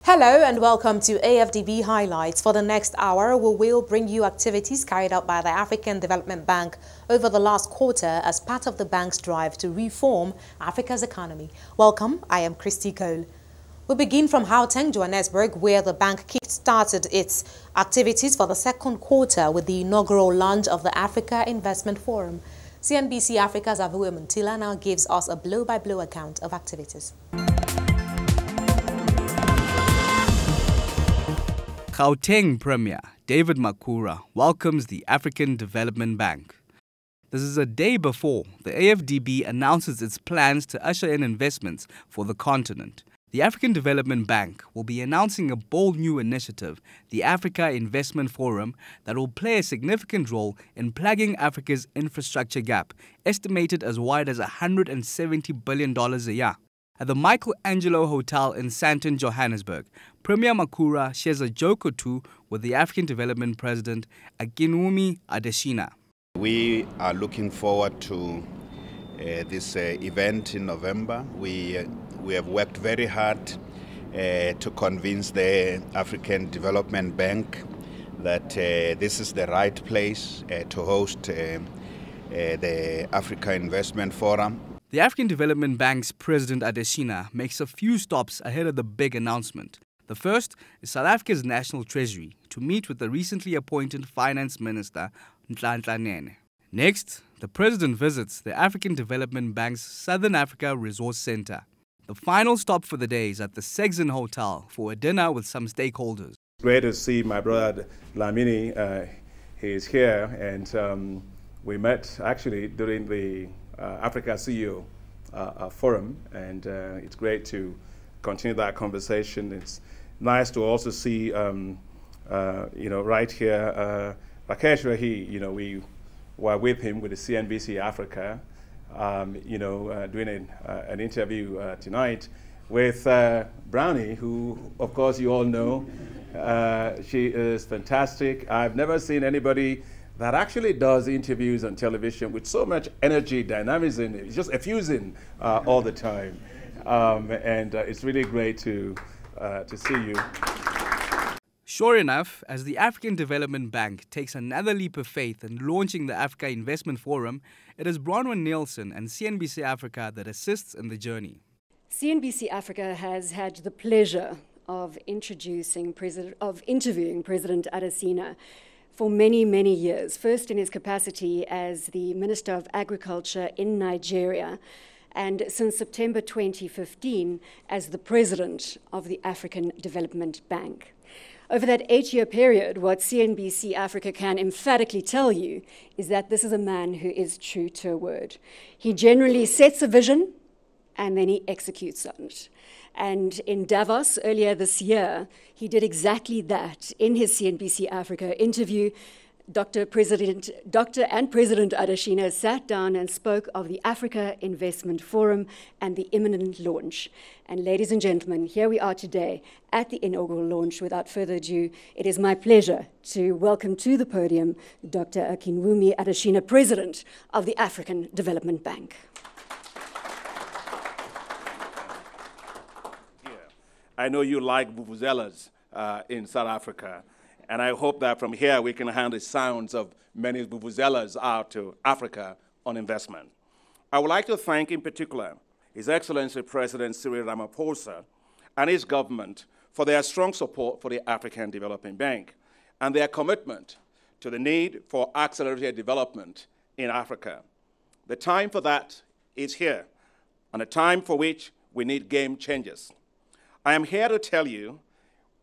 Hello and welcome to AfDB Highlights. For the next hour, we will bring you activities carried out by the African Development Bank over the last quarter as part of the bank's drive to reform Africa's economy. Welcome, I am Christy Cole. We begin from Gauteng, Johannesburg, where the bank kick-started its activities for the second quarter with the inaugural launch of the Africa Investment Forum. CNBC Africa's Avuwe Muntila now gives us a blow-by-blow account of activities. Gauteng Premier David Makhura welcomes the African Development Bank. This is a day before the AfDB announces its plans to usher in investments for the continent. The African Development Bank will be announcing a bold new initiative, the Africa Investment Forum, that will play a significant role in plugging Africa's infrastructure gap, estimated as wide as $170 billion a year. At the Michelangelo Hotel in Sandton, Johannesburg, Premier Makhura shares a joke or two with the African Development President Okonjo-Iweala. We are looking forward to this event in November. We have worked very hard to convince the African Development Bank that this is the right place to host the Africa Investment Forum. The African Development Bank's President Adesina makes a few stops ahead of the big announcement. The first is South Africa's National Treasury to meet with the recently appointed Finance Minister, Nhlanhla Nene. Next, the President visits the African Development Bank's Southern Africa Resource Center. The final stop for the day is at the Sexton Hotel for a dinner with some stakeholders. Great to see my brother Lamini. He is here, and we met actually during the Africa CEO Forum, and it's great to continue that conversation. It's nice to also see, right here, Rakesh Rahi, we were with him with the CNBC Africa, doing an interview tonight with Brownie, who, of course, you all know. She is fantastic. I've never seen anybody that actually does interviews on television with so much energy, dynamism. It's just effusing all the time. And it's really great to see you. Sure enough, as the African Development Bank takes another leap of faith in launching the Africa Investment Forum, it is Bronwyn Nielsen and CNBC Africa that assists in the journey. CNBC Africa has had the pleasure of interviewing President Adesina for many, many years, first in his capacity as the Minister of Agriculture in Nigeria, and since September 2015 as the President of the African Development Bank. Over that 8-year period, what CNBC Africa can emphatically tell you is that this is a man who is true to a word. He generally sets a vision and then he executes on it. And in Davos earlier this year, he did exactly that. In his CNBC Africa interview, Dr. and President Adesina sat down and spoke of the Africa Investment Forum and the imminent launch. And ladies and gentlemen, here we are today at the inaugural launch. Without further ado, it is my pleasure to welcome to the podium Dr. Okonjo-Iweala Adesina, President of the African Development Bank. I know you like vuvuzelas in South Africa, and I hope that from here we can hand the sounds of many vuvuzelas out to Africa on investment. I would like to thank in particular His Excellency President Cyril Ramaphosa and his government for their strong support for the African Development Bank and their commitment to the need for accelerated development in Africa. The time for that is here, and a time for which we need game changers. I am here to tell you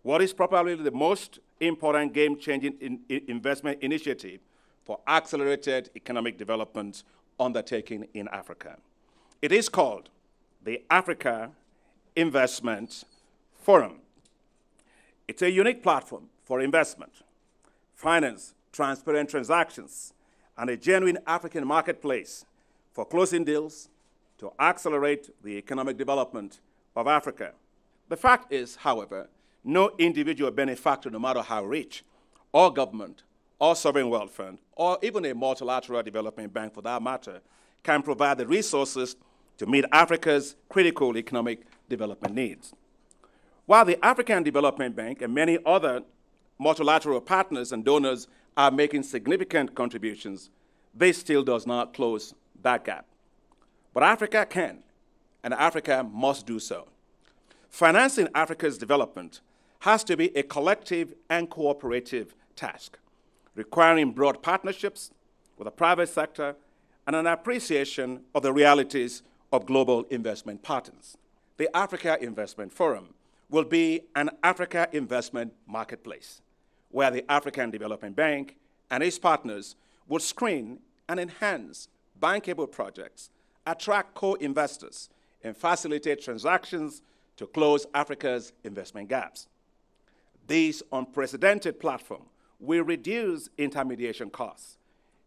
what is probably the most important game-changing investment initiative for accelerated economic development undertaken in Africa. It is called the Africa Investment Forum. It's a unique platform for investment, finance, transparent transactions, and a genuine African marketplace for closing deals to accelerate the economic development of Africa. The fact is, however, no individual benefactor, no matter how rich, or government, or sovereign wealth fund, or even a multilateral development bank for that matter, can provide the resources to meet Africa's critical economic development needs. While the African Development Bank and many other multilateral partners and donors are making significant contributions, this still does not close that gap. But Africa can, and Africa must do so. Financing Africa's development has to be a collective and cooperative task, requiring broad partnerships with the private sector and an appreciation of the realities of global investment patterns. The Africa Investment Forum will be an Africa investment marketplace, where the African Development Bank and its partners will screen and enhance bankable projects, attract co-investors, and facilitate transactions to close Africa's investment gaps. This unprecedented platform will reduce intermediation costs,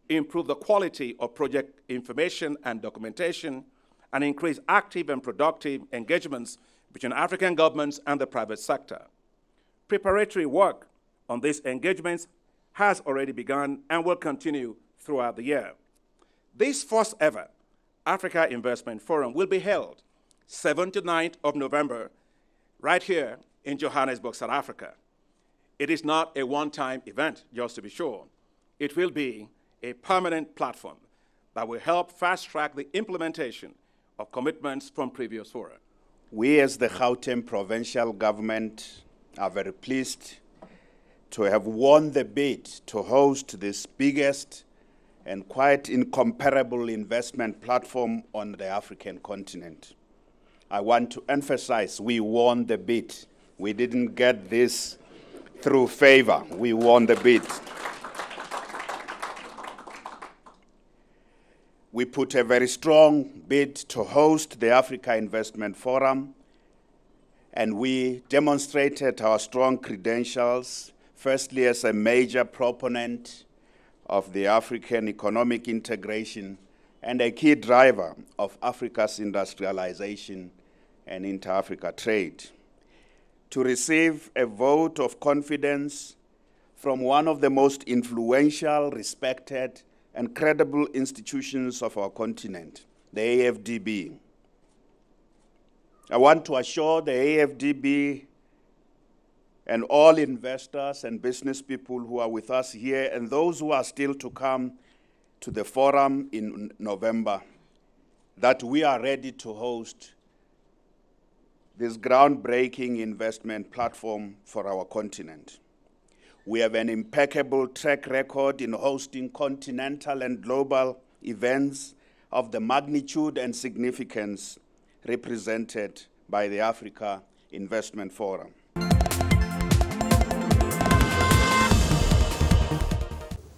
improve the quality of project information and documentation, and increase active and productive engagements between African governments and the private sector. Preparatory work on these engagements has already begun and will continue throughout the year. This first ever Africa Investment Forum will be held 7th to 9th of November right here in Johannesburg, South Africa. It is not a one-time event, just to be sure. It will be a permanent platform that will help fast-track the implementation of commitments from previous fora. We as the Gauteng provincial government are very pleased to have won the bid to host this biggest and quite incomparable investment platform on the African continent. I want to emphasize we won the bid. We didn't get this through favor. We won the bid. We put a very strong bid to host the Africa Investment Forum, and we demonstrated our strong credentials, firstly as a major proponent of the African economic integration and a key driver of Africa's industrialization and inter-Africa trade. To receive a vote of confidence from one of the most influential, respected, and credible institutions of our continent, the AfDB. I want to assure the AfDB and all investors and business people who are with us here and those who are still to come to the forum in November that we are ready to host this groundbreaking investment platform for our continent. We have an impeccable track record in hosting continental and global events of the magnitude and significance represented by the Africa Investment Forum.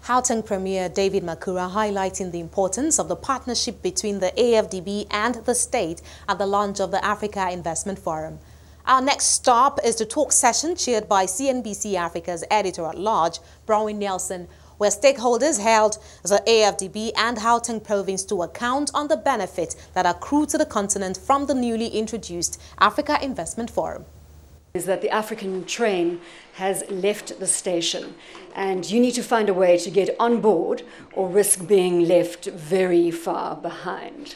Gauteng Premier David Makhura highlighting the importance of the partnership between the AfDB and the state at the launch of the Africa Investment Forum. Our next stop is the talk session chaired by CNBC Africa's editor-at-large, Bronwyn Nelson, where stakeholders held the AfDB and Gauteng province to account on the benefits that accrue to the continent from the newly introduced Africa Investment Forum. Is that the African train has left the station and you need to find a way to get on board or risk being left very far behind.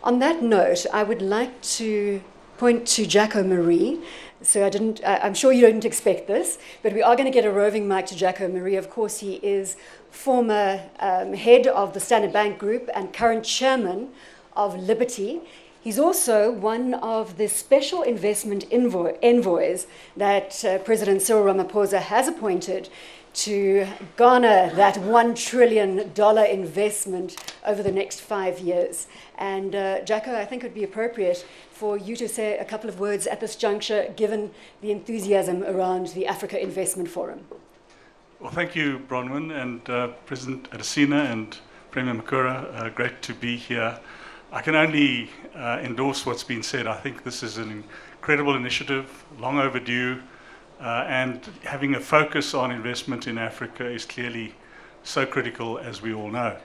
On that note, I would like to point to Jacko Marie. So I'm sure you didn't expect this, but we are going to get a roving mic to Jacko Marie. Of course, he is former head of the Standard Bank Group and current chairman of Liberty. He's also one of the special investment envoys that President Cyril Ramaphosa has appointed to garner that $1 trillion investment over the next 5 years. And Jacko, I think it would be appropriate for you to say a couple of words at this juncture, given the enthusiasm around the Africa Investment Forum. Well, thank you, Bronwyn, and President Adesina and Premier Makhura. Great to be here. I can only endorse what's been said. I think this is an incredible initiative, long overdue, and having a focus on investment in Africa is clearly so critical, as we all know.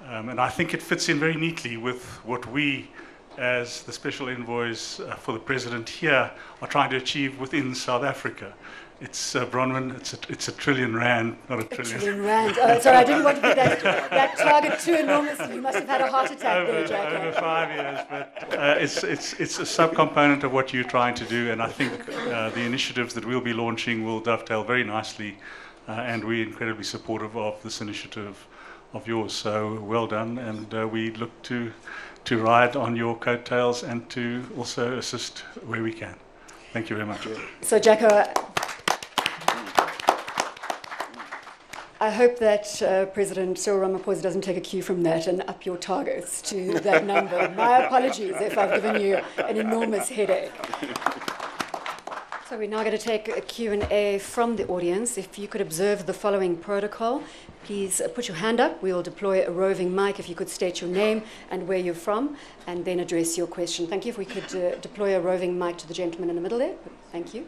And I think it fits in very neatly with what we, as the special envoys for the President here, are trying to achieve within South Africa. It's Bronwyn. It's a trillion rand, not a trillion. A trillion rand. Oh, sorry, I didn't want to put that target too enormously. You must have had a heart attack there, Jack. Over 5 years, but it's a subcomponent of what you're trying to do, and I think the initiatives that we'll be launching will dovetail very nicely, and we're incredibly supportive of this initiative of yours. So well done, and we look to ride on your coattails and to also assist where we can. Thank you very much. So, Jacko, I hope that President Cyril Ramaphosa doesn't take a cue from that and up your targets to that number. My apologies if I've given you an enormous headache. So we're now going to take a Q&A from the audience. If you could observe the following protocol, please put your hand up. We will deploy a roving mic. If you could state your name and where you're from, and then address your question. Thank you. If we could deploy a roving mic to the gentleman in the middle there. Thank you.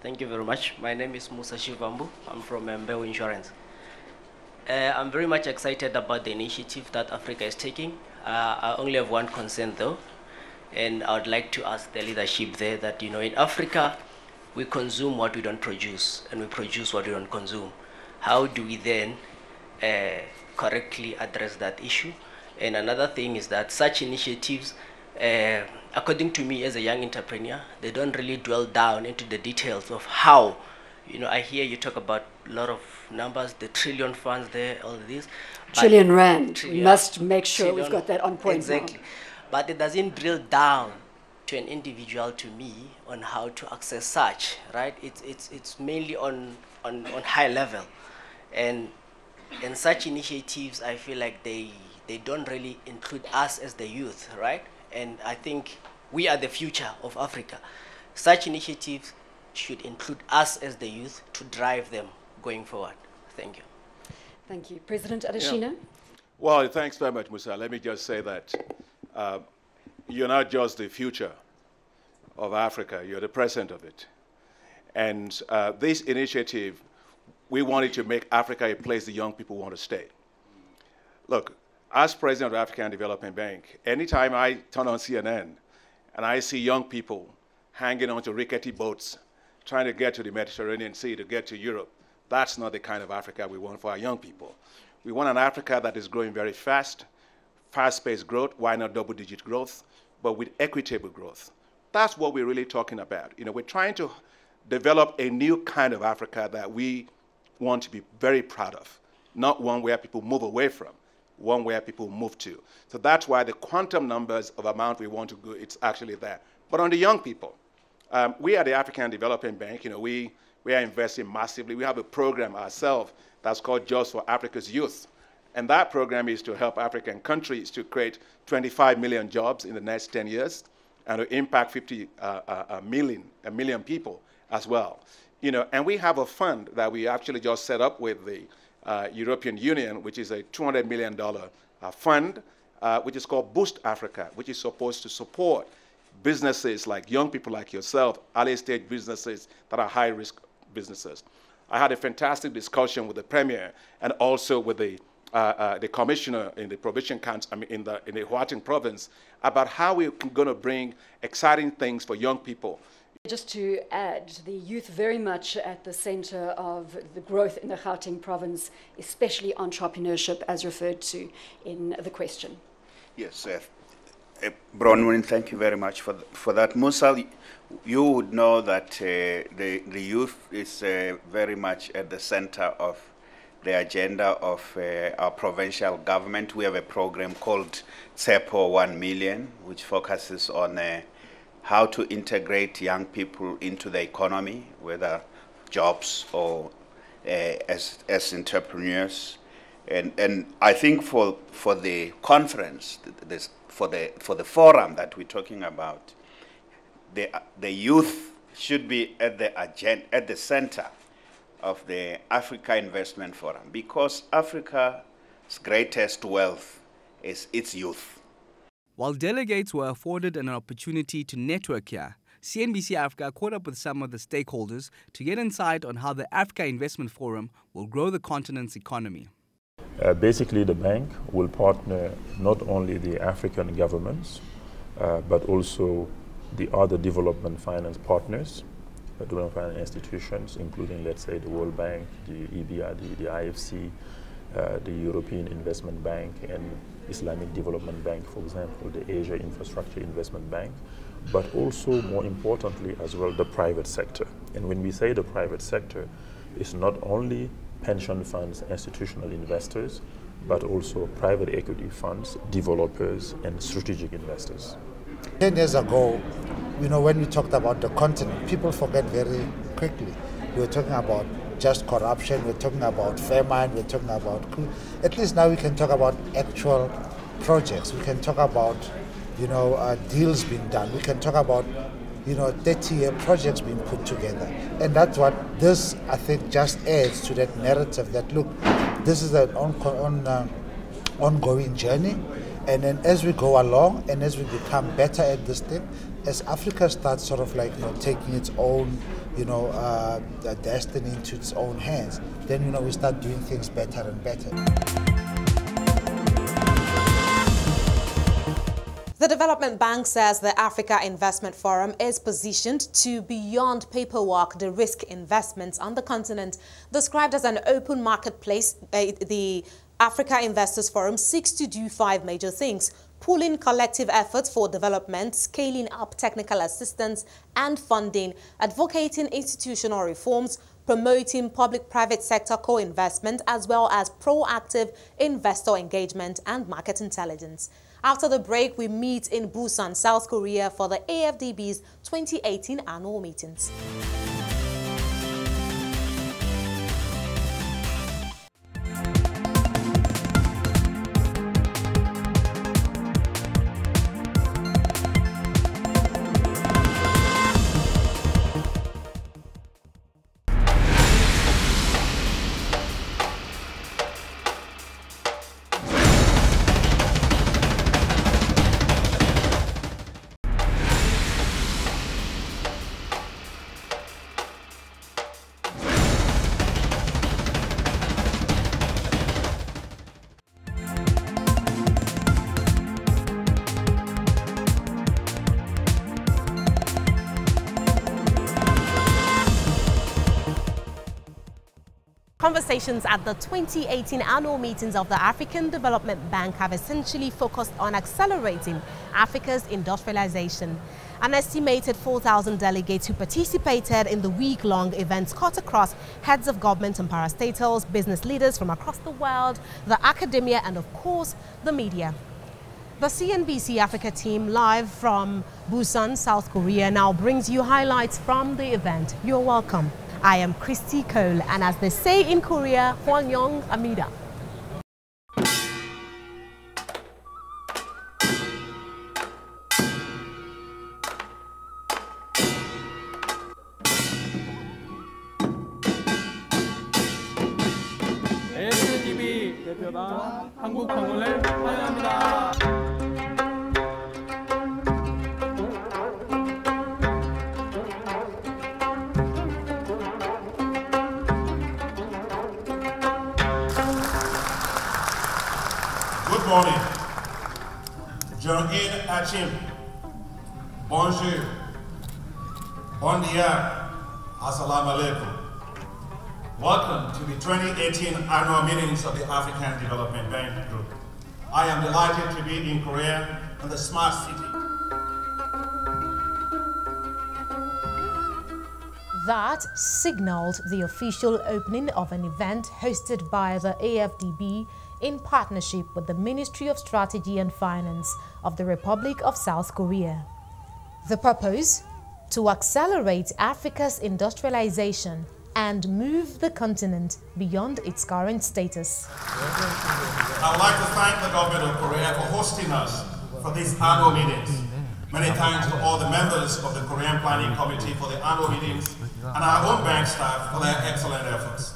Thank you very much. My name is Musa Shivambu. I'm from Mbeu Insurance. I'm very much excited about the initiative that Africa is taking. I only have one concern though, and I would like to ask the leadership there that, you know, in Africa, we consume what we don't produce, and we produce what we don't consume. How do we then correctly address that issue? And another thing is that such initiatives, according to me as a young entrepreneur, they don't really dwell down into the details of how, you know, I hear you talk about a lot of numbers, the trillion funds there, all of this. Trillion rand. We must make sure we've got that on point. Exactly. Now. But it doesn't drill down to an individual, to me, on how to access such, right? It's mainly on high level. And such initiatives, I feel like they don't really include us as the youth, right? And I think we are the future of Africa. Such initiatives should include us as the youth to drive them going forward. Thank you. Thank you. President Adesina? Yeah. Well, thanks very much, Musa. Let me just say that you're not just the future of Africa, you're the present of it. And this initiative, we wanted to make Africa a place the young people want to stay. Look, as president of the African Development Bank, anytime I turn on CNN and I see young people hanging onto rickety boats, trying to get to the Mediterranean Sea, to get to Europe, that's not the kind of Africa we want for our young people. We want an Africa that is growing very fast, fast-paced growth, why not double-digit growth, but with equitable growth. That's what we're really talking about. You know, we're trying to develop a new kind of Africa that we want to be very proud of, not one where people move away from, one where people move to. So that's why the quantum numbers of amount we want to go, it's actually there. But on the young people, we at the African Development Bank, you know, we are investing massively. We have a program ourselves that's called Jobs for Africa's Youth. And that program is to help African countries to create 25 million jobs in the next 10 years and to impact 50 million people as well. You know, and we have a fund that we actually just set up with the European Union, which is a $200 million fund, which is called Boost Africa, which is supposed to support businesses like young people like yourself, early stage businesses that are high risk businesses. I had a fantastic discussion with the Premier and also with the commissioner in the provincial council, in the Gauteng province, about how we're going to bring exciting things for young people. Just to add, the youth very much at the center of the growth in the Gauteng province, especially entrepreneurship, as referred to in the question. Yes, Bronwyn, thank you very much for that. Musa, you would know that the youth is very much at the center of the agenda of our provincial government. We have a program called CEPO 1 Million, which focuses on how to integrate young people into the economy, whether jobs or as entrepreneurs. And I think for the conference, for the forum that we're talking about, the youth should be at the center of the Africa Investment Forum, because Africa's greatest wealth is its youth. While delegates were afforded an opportunity to network here, CNBC Africa caught up with some of the stakeholders to get insight on how the Africa Investment Forum will grow the continent's economy. Basically, the bank will partner not only the African governments, but also the other development finance partners, development finance institutions, including, let's say, the World Bank, the EBRD, the IFC, the European Investment Bank, and Islamic Development Bank, for example, the Asia Infrastructure Investment Bank, but also, more importantly as well, the private sector. And when we say the private sector, it's not only pension funds, institutional investors, but also private equity funds, developers, and strategic investors. 10 years ago, you know, when we talked about the continent, people forget very quickly. We were talking about just corruption, we're talking about famine, we're talking about... At least now we can talk about actual projects. We can talk about, you know, deals being done. We can talk about, you know, 30-year projects being put together. And that's what this, I think, just adds to that narrative that, look, this is an ongoing journey. And then as we go along and as we become better at this thing, as Africa starts sort of like, you know, taking its own, you know, destiny into its own hands, then, you know, we start doing things better and better. The Development Bank says the Africa Investment Forum is positioned to, beyond paperwork, de-risk investments on the continent. Described as an open marketplace, the Africa Investors Forum seeks to do 5 major things: pooling collective efforts for development, scaling up technical assistance and funding, advocating institutional reforms, promoting public-private sector co-investment, as well as proactive investor engagement and market intelligence. After the break, we meet in Busan, South Korea for the AfDB's 2018 annual meetings. Conversations at the 2018 annual meetings of the African Development Bank have essentially focused on accelerating Africa's industrialization. An estimated 4,000 delegates who participated in the week-long events cut across heads of government and parastatals, business leaders from across the world, the academia, and of course, the media. The CNBC Africa team, live from Busan, South Korea, now brings you highlights from the event. You're welcome. I am Christy Cole, and as they say in Korea, Hwangyong Amida. AfDB 대표단 한국 방문을 환영합니다. Good morning. Jongin Achim. Bonjour. Bon dia. Assalamu alaikum. Welcome to the 2018 annual meetings of the African Development Bank Group. I am delighted to be in Korea and the smart city. That signaled the official opening of an event hosted by the AfDB in partnership with the Ministry of Strategy and Finance of the Republic of South Korea. The purpose? To accelerate Africa's industrialization and move the continent beyond its current status. I would like to thank the government of Korea for hosting us for these annual meetings. Many thanks to all the members of the Korean Planning Committee for the annual meetings and our own bank staff for their excellent efforts.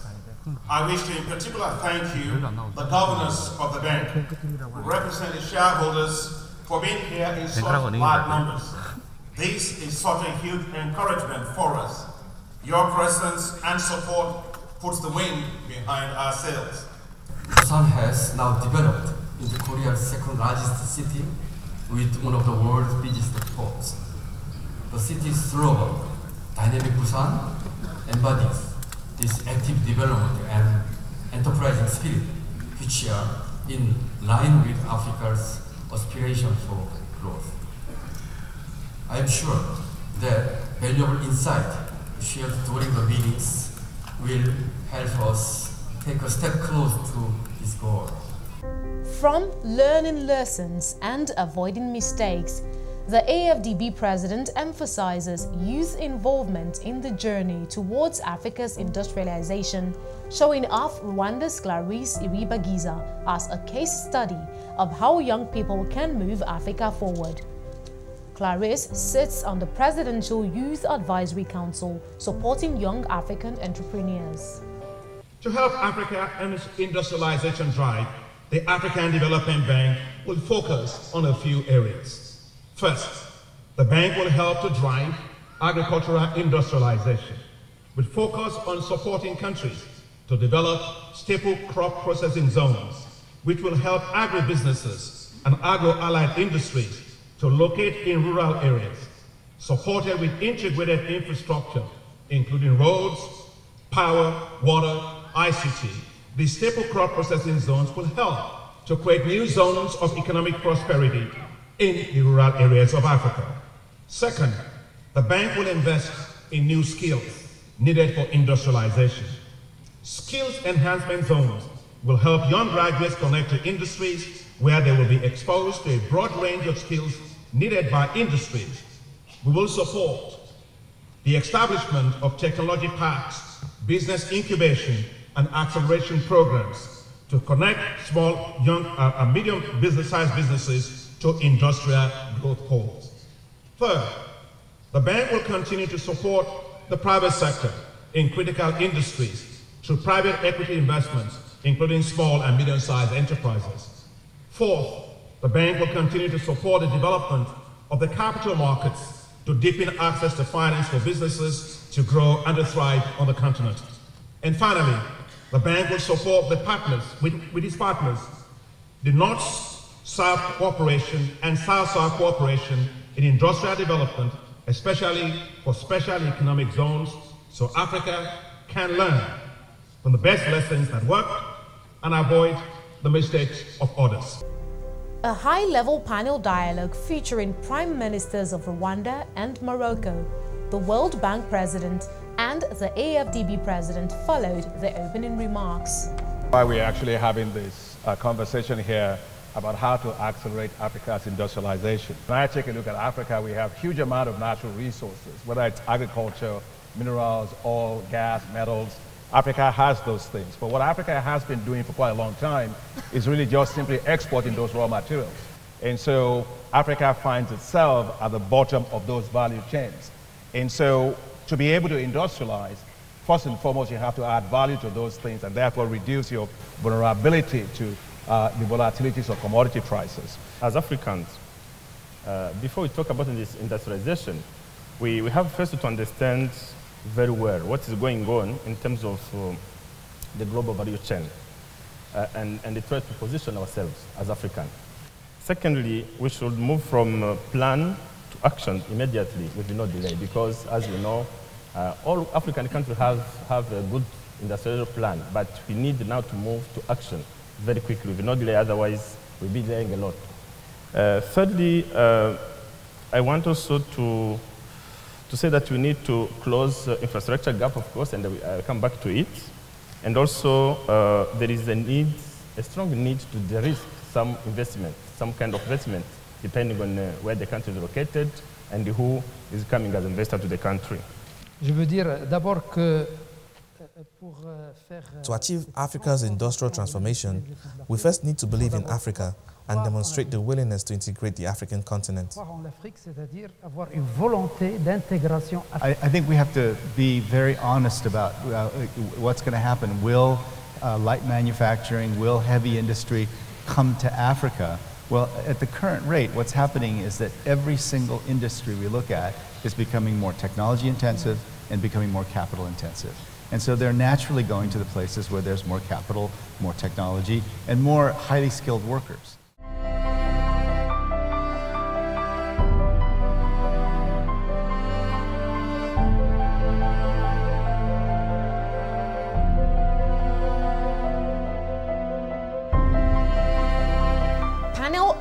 I wish to in particular thank you, the governors of the bank, who represent the shareholders, for being here in such large numbers. This is such a huge encouragement for us. Your presence and support puts the wind behind our sails. Busan has now developed into Korea's second largest city with one of the world's busiest ports. the city's slogan, Dynamic Busan, embodies this active development and enterprising spirit, which are in line with Africa's aspiration for growth. I am sure that valuable insight shared during the meetings will help us take a step close to this goal. From learning lessons and avoiding mistakes, the AfDB president emphasizes youth involvement in the journey towards Africa's industrialization, showing off Rwanda's Clarisse Iribagiza as a case study of how young people can move Africa forward. Clarisse sits on the Presidential Youth Advisory Council, supporting young African entrepreneurs. To help Africa and its industrialization drive, the African Development Bank will focus on a few areas. First, the bank will help to drive agricultural industrialization, with focus on supporting countries to develop staple crop processing zones, which will help agribusinesses and agro-allied industries to locate in rural areas, supported with integrated infrastructure, including roads, power, water, ICT. These staple crop processing zones will help to create new zones of economic prosperity in the rural areas of Africa. Second, the bank will invest in new skills needed for industrialization. Skills enhancement zones will help young graduates connect to industries where they will be exposed to a broad range of skills needed by industries. We will support the establishment of technology parks, business incubation and acceleration programs to connect small, young, and medium business-sized businesses to industrial growth poles. Third, the bank will continue to support the private sector in critical industries through private equity investments, including small and medium-sized enterprises. Fourth, the bank will continue to support the development of the capital markets to deepen access to finance for businesses to grow and to thrive on the continent. And finally, the bank will support the partners, with its partners, the North-South cooperation and South-South cooperation in industrial development, especially for special economic zones, so Africa can learn from the best lessons that work and avoid the mistakes of others. A high-level panel dialogue featuring Prime Ministers of Rwanda and Morocco, the World Bank President and the AfDB President followed the opening remarks. Why we're actually having this conversation here about how to accelerate Africa's industrialization. When I take a look at Africa, we have a huge amount of natural resources, whether it's agriculture, minerals, oil, gas, metals. Africa has those things. But what Africa has been doing for quite a long time is really just simply exporting those raw materials. And so Africa finds itself at the bottom of those value chains. And so to be able to industrialize, first and foremost, you have to add value to those things and therefore reduce your vulnerability to the volatilities of commodity prices. As Africans, before we talk about this industrialization, we have first to understand very well what is going on in terms of the global value chain and try to position ourselves as Africans. Secondly, we should move from plan to action immediately with no delay, because as you know, all African countries have a good industrial plan, but we need now to move to action very quickly with no delay, otherwise we'll be delaying a lot. Thirdly, I want also to say that we need to close infrastructure gap, of course, and I'll come back to it. And also, there is a strong need to de-risk some investment, some kind of investment, depending on where the country is located and who is coming as investor to the country. Je veux dire d'abord que to achieve Africa's industrial transformation, we first need to believe in Africa and demonstrate the willingness to integrate the African continent. I think we have to be very honest about what's going to happen. Will light manufacturing, will heavy industry come to Africa? Well, at the current rate, what's happening is that every single industry we look at is becoming more technology intensive and becoming more capital intensive. And so they're naturally going to the places where there's more capital, more technology, and more highly skilled workers.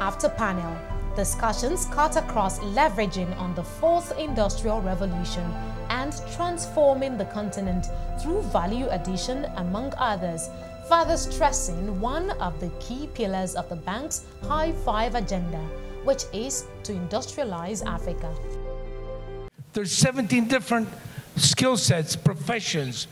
after panel. Discussions cut across leveraging on the fourth industrial revolution and transforming the continent through value addition, among others, further stressing one of the key pillars of the bank's High Five agenda, which is to industrialize Africa. There's 17 different skill sets, professions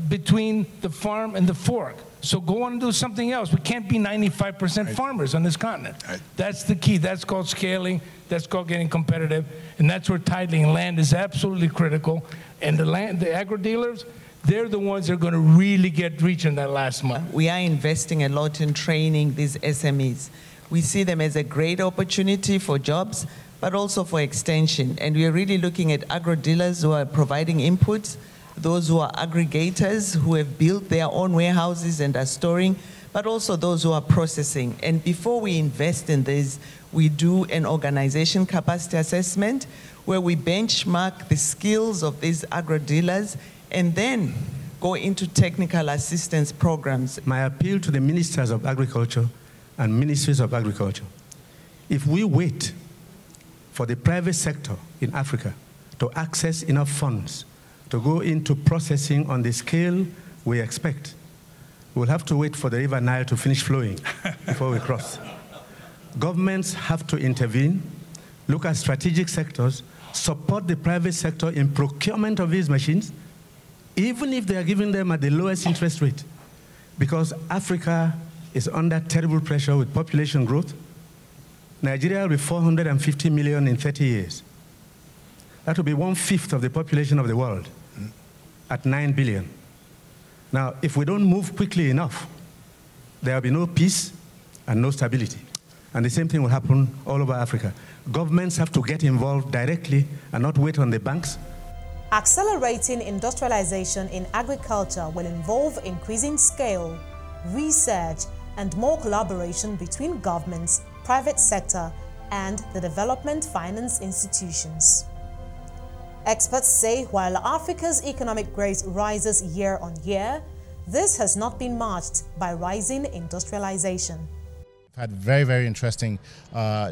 between the farm and the fork. So go on and do something else. We can't be 95% farmers on this continent. That's the key. That's called scaling. That's called getting competitive. And that's where titling land is absolutely critical. And the agro-dealers, they're the ones that are going to really get reaching that last mile. We are investing a lot in training these SMEs. We see them as a great opportunity for jobs, but also for extension. And we are really looking at agro-dealers who are providing inputs, those who are aggregators who have built their own warehouses and are storing, but also those who are processing. And before we invest in this, we do an organization capacity assessment where we benchmark the skills of these agro-dealers and then go into technical assistance programs. My appeal to the ministers of agriculture and ministries of agriculture, if we wait for the private sector in Africa to access enough funds to go into processing on the scale we expect, we'll have to wait for the River Nile to finish flowing before we cross. Governments have to intervene, look at strategic sectors, support the private sector in procurement of these machines, even if they are giving them at the lowest interest rate, because Africa is under terrible pressure with population growth. Nigeria will be 450 million in 30 years. That will be 1/5 of the population of the world at 9 billion. Now, if we don't move quickly enough, there will be no peace and no stability. And the same thing will happen all over Africa. Governments have to get involved directly and not wait on the banks. Accelerating industrialization in agriculture will involve increasing scale, research, and more collaboration between governments, private sector, and the development finance institutions. Experts say while Africa's economic growth rises year on year, this has not been matched by rising industrialization. We've had very, very interesting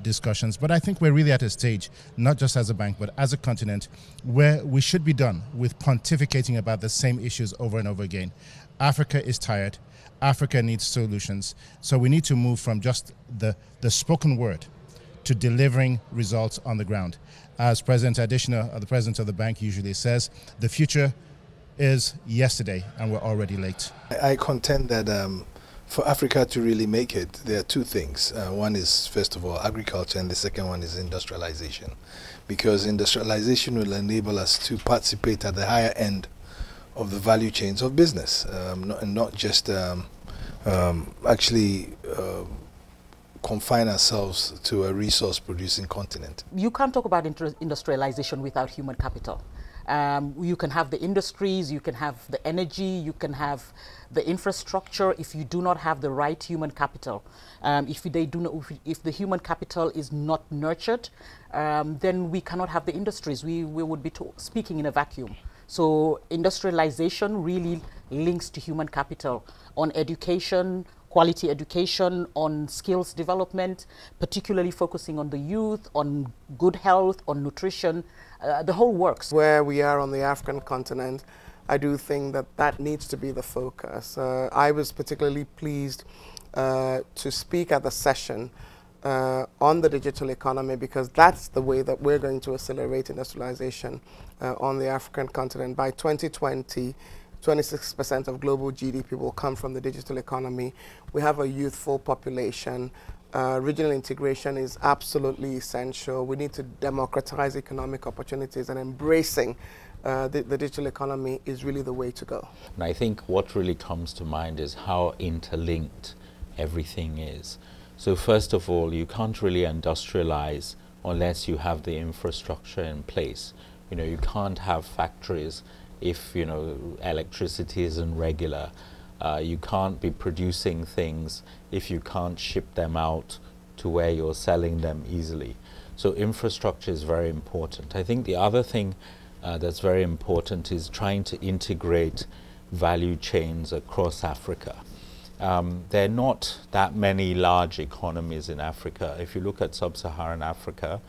discussions, but I think we're really at a stage, not just as a bank, but as a continent, where we should be done with pontificating about the same issues over and over again. Africa is tired. Africa needs solutions. So we need to move from just the spoken word to delivering results on the ground. As President Adesina, the president of the bank, usually says, the future is yesterday and we're already late. I contend that for Africa to really make it, there are two things. One is, first of all, agriculture, and the second one is industrialization. Because industrialization will enable us to participate at the higher end of the value chains of business, not just confine ourselves to a resource-producing continent. You can't talk about industrialization without human capital. You can have the industries, you can have the energy, you can have the infrastructure. If you do not have the right human capital, if the human capital is not nurtured, then we cannot have the industries. We would be speaking in a vacuum. So industrialization really links to human capital on education, quality education, on skills development, particularly focusing on the youth, on good health, on nutrition, the whole works. Where we are on the African continent, I do think that that needs to be the focus. I was particularly pleased to speak at the session on the digital economy, because that's the way that we're going to accelerate industrialization on the African continent. By 2020, 26% of global GDP will come from the digital economy. We have a youthful population. Regional integration is absolutely essential. We need to democratize economic opportunities, and embracing the digital economy is really the way to go. And I think what really comes to mind is how interlinked everything is. So first of all, you can't really industrialize unless you have the infrastructure in place. You know, you can't have factories if, you know, electricity isn't regular. You can't be producing things if you can't ship them out to where you're selling them easily. So infrastructure is very important. I think the other thing that's very important is trying to integrate value chains across Africa. there are not that many large economies in Africa. If you look at sub-Saharan Africa,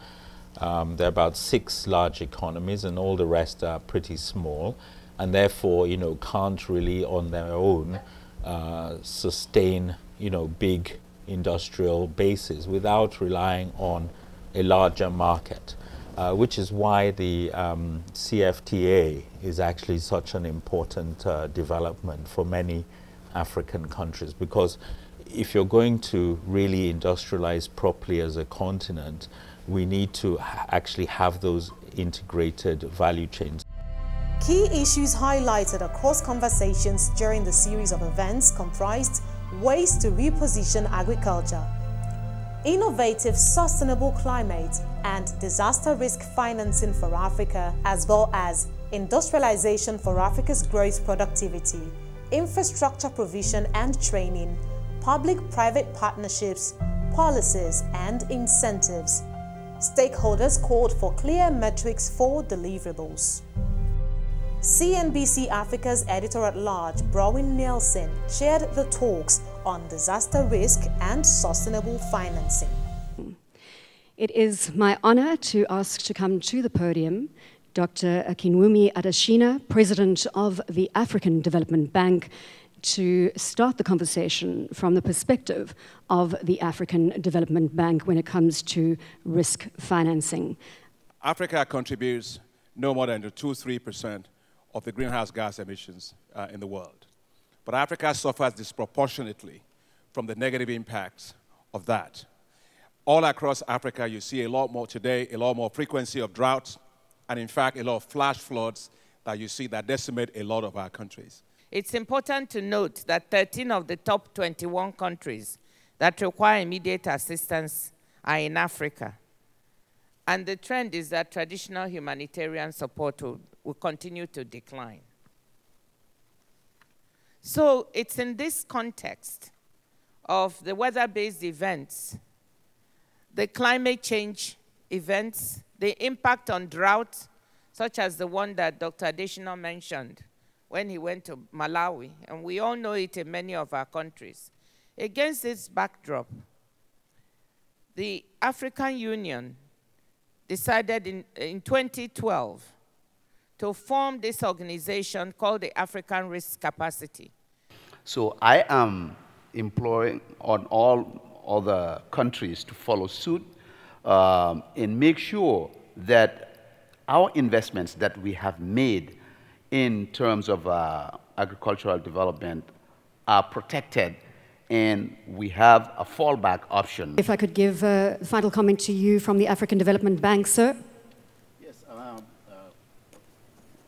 there are about 6 large economies, and all the rest are pretty small, and therefore, can't really on their own sustain, big industrial bases without relying on a larger market, which is why the CFTA is actually such an important development for many African countries, because if you're going to really industrialize properly as a continent, we need to actually have those integrated value chains. Key issues highlighted across conversations during the series of events comprised ways to reposition agriculture, innovative sustainable climate and disaster risk financing for Africa, as well as industrialization for Africa's growth productivity, infrastructure provision and training, public-private partnerships, policies and incentives. Stakeholders called for clear metrics for deliverables. CNBC Africa's editor-at-large, Browin Nelson, chaired the talks on disaster risk and sustainable financing. It is my honor to ask to come to the podium Dr. Akinwumi Adesina, President of the African Development Bank, to start the conversation from the perspective of the African Development Bank when it comes to risk financing. Africa contributes no more than 2-3% of the greenhouse gas emissions in the world. But Africa suffers disproportionately from the negative impacts of that. All across Africa, you see a lot more today, a lot more frequency of droughts, and in fact, a lot of flash floods that you see that decimate a lot of our countries. It's important to note that 13 of the top 21 countries that require immediate assistance are in Africa. And the trend is that traditional humanitarian support will continue to decline. So it's in this context of the weather-based events, the climate change events, the impact on drought, such as the one that Dr. Adesina mentioned when he went to Malawi, and we all know it in many of our countries. Against this backdrop, the African Union decided in 2012 to form this organization called the African Risk Capacity. So I am imploring on all other countries to follow suit and make sure that our investments that we have made in terms of agricultural development are protected and we have a fallback option. If I could give a final comment to you from the African Development Bank, sir. Yes,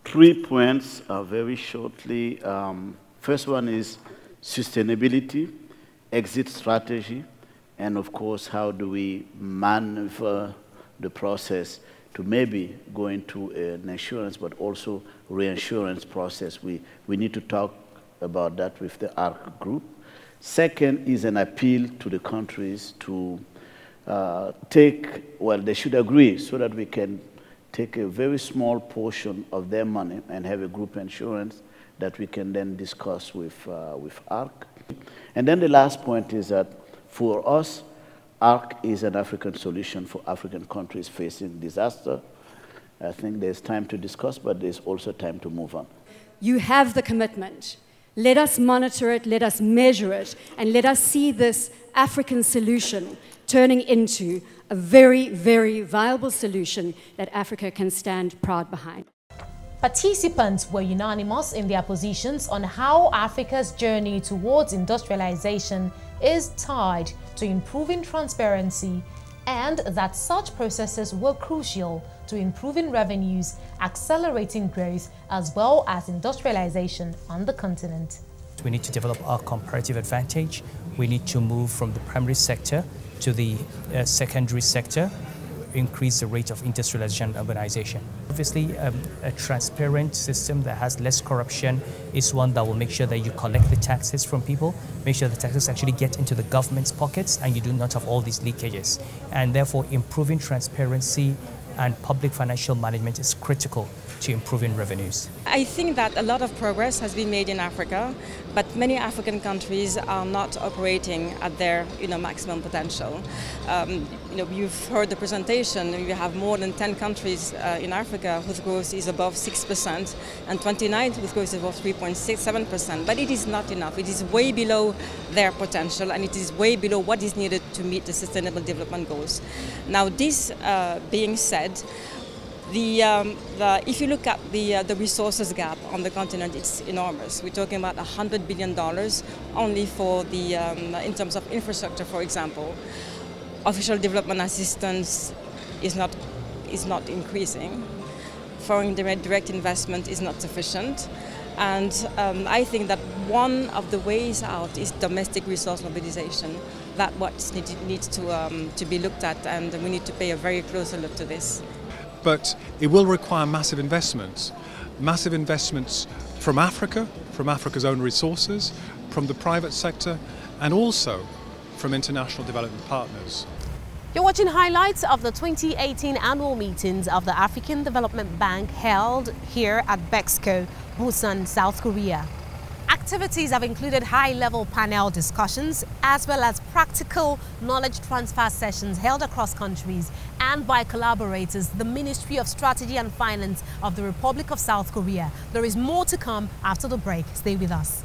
3 points very shortly. First one is sustainability, exit strategy, and of course, how do we maneuver the process to maybe go into an insurance but also reinsurance process. We need to talk about that with the ARC group. Second is an appeal to the countries to they should agree so that we can take a very small portion of their money and have a group insurance that we can then discuss with ARC. And then the last point is that for us, ARC is an African solution for African countries facing disaster. I think there's time to discuss, but there's also time to move on. You have the commitment. Let us monitor it, let us measure it, and let us see this African solution turning into a very, very viable solution that Africa can stand proud behind. Participants were unanimous in their positions on how Africa's journey towards industrialization is tied to improving transparency and that such processes were crucial to improving revenues, accelerating growth, as well as industrialization on the continent. We need to develop our comparative advantage. We need to move from the primary sector to the secondary sector, increase the rate of industrialization and urbanization. Obviously, a transparent system that has less corruption is one that will make sure that you collect the taxes from people, make sure the taxes actually get into the government's pockets, and you do not have all these leakages. And therefore, improving transparency and public financial management is critical to improving revenues. I think that a lot of progress has been made in Africa, but many African countries are not operating at their maximum potential. You've heard the presentation. You have more than 10 countries in Africa whose growth is above 6% and 29 whose growth is above 3.67%. But it is not enough. It is way below their potential, and it is way below what is needed to meet the Sustainable Development Goals. Now, this being said, if you look at the resources gap on the continent, it's enormous. We're talking about $100 billion only for in terms of infrastructure, for example. Official development assistance is not increasing. Foreign direct investment is not sufficient. And I think that one of the ways out is domestic resource mobilization. That's what needs to be looked at, and we need to pay a very closer look to this. But it will require massive investments from Africa, from Africa's own resources, from the private sector, and also from international development partners. You're watching highlights of the 2018 annual meetings of the African Development Bank held here at Bexco, Busan, South Korea. Activities have included high-level panel discussions as well as practical knowledge transfer sessions held across countries and by collaborators, the Ministry of Strategy and Finance of the Republic of South Korea. There is more to come after the break. Stay with us.